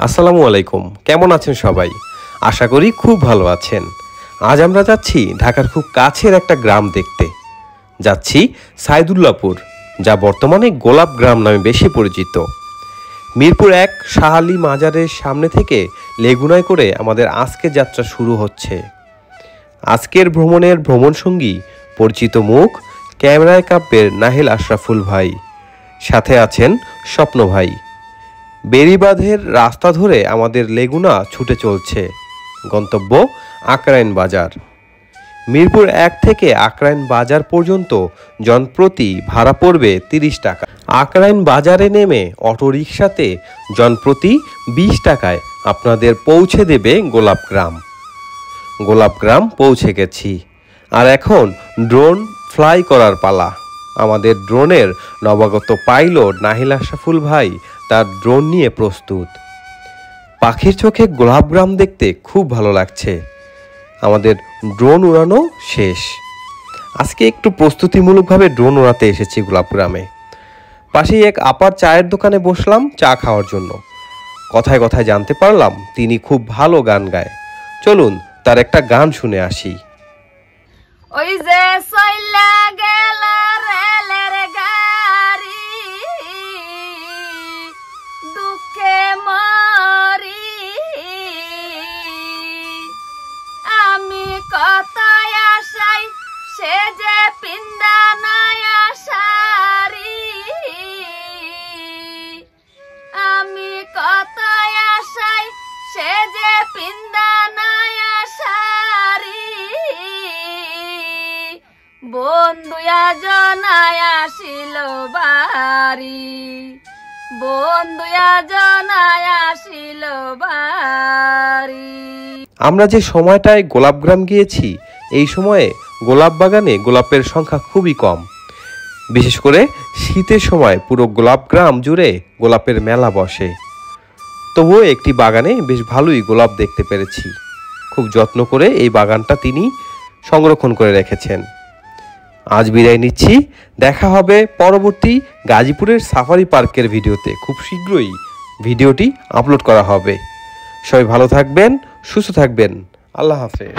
আসসালামু আলাইকুম। কেমন আছেন সবাই? আশা করি খুব ভালো আছেন। আজ আমরা যাচ্ছি ঢাকার খুব কাছের একটা গ্রাম দেখতে। যাচ্ছি সাইদুল্লাহপুর, যা বর্তমানে গোলাপ গ্রাম নামে বেশি পরিচিত। মিরপুর ১ শাহ আলী মাজারের সামনে থেকে লেগুনায় করে আমাদের আজকের যাত্রা শুরু হচ্ছে। আজকের ভ্রমণের ভ্রমণসঙ্গী পরিচিত মুখ ক্যামেরায় কাব্যের নাহিল আশরাফুল ভাই, সাথে আছেন স্বপ্ন ভাই। বেড়িবাঁধের রাস্তা ধরে আমাদের লেগুনা ছুটে চলছে। গন্তব্য আকরাইন বাজার। মিরপুর ১ থেকে আকরাইন বাজার পর্যন্ত জনপ্রতি ভাড়া পড়বে ৩০ টাকা। আকরাইন বাজারে নেমে অটোরিকশাতে জনপ্রতি ২০ টাকায় আপনাদের পৌঁছে দেবে গোলাপগ্রাম। গোলাপগ্রাম পৌঁছে গেছি, আর এখন ড্রোন ফ্লাই করার পালা। আমাদের ড্রোনের নবাগত পাইলট নাহিল আশরাফুল ভাই তার ড্রোন নিয়ে প্রস্তুত। পাখির চোখে গোলাপগ্রাম দেখতে খুব ভালো লাগছে। আমাদের ড্রোন উড়ানো শেষ। আজকে একটু প্রস্তুতিমূলকভাবে ড্রোন উড়াতে এসেছি গোলাপগ্রামে। পাশেই এক আপার চায়ের দোকানে বসলাম চা খাওয়ার জন্য। কথায় কথায় জানতে পারলাম তিনি খুব ভালো গান গায়। চলুন তার একটা গান শুনে আসি। ওই যে সইলা গেল রেলের গাড়ি, দুঃখে মরি আমি, কত আশাই সে যে পিন্দা নয়া শাড়ি, আমি কত আশাই সে যে পিন্দা নয়া শাড়ি, বন্ধু জনায় আসিল বাড়ি, বন্ধু জনায় আসিল বাড়ি। আমরা যে সময়টায় গোলাপগ্রাম গিয়েছি, এই সময়ে গোলাপ বাগানে গোলাপের সংখ্যা খুবই কম। বিশেষ করে শীতের সময় পুরো গোলাপগ্রাম জুড়ে গোলাপের মেলা বসে। তবুও একটি বাগানে বেশ ভালোই গোলাপ দেখতে পেরেছি। খুব যত্ন করে এই বাগানটা তিনি সংরক্ষণ করে রেখেছেন। আজ বিদায় নিচ্ছি। দেখা হবে পরবর্তী গাজীপুরের সাফারি পার্কের ভিডিওতে। খুব শীঘ্রই ভিডিওটি আপলোড করা হবে। সবাই ভালো থাকবেন, সুস্থ থাকবেন। আল্লাহ হাফেজ।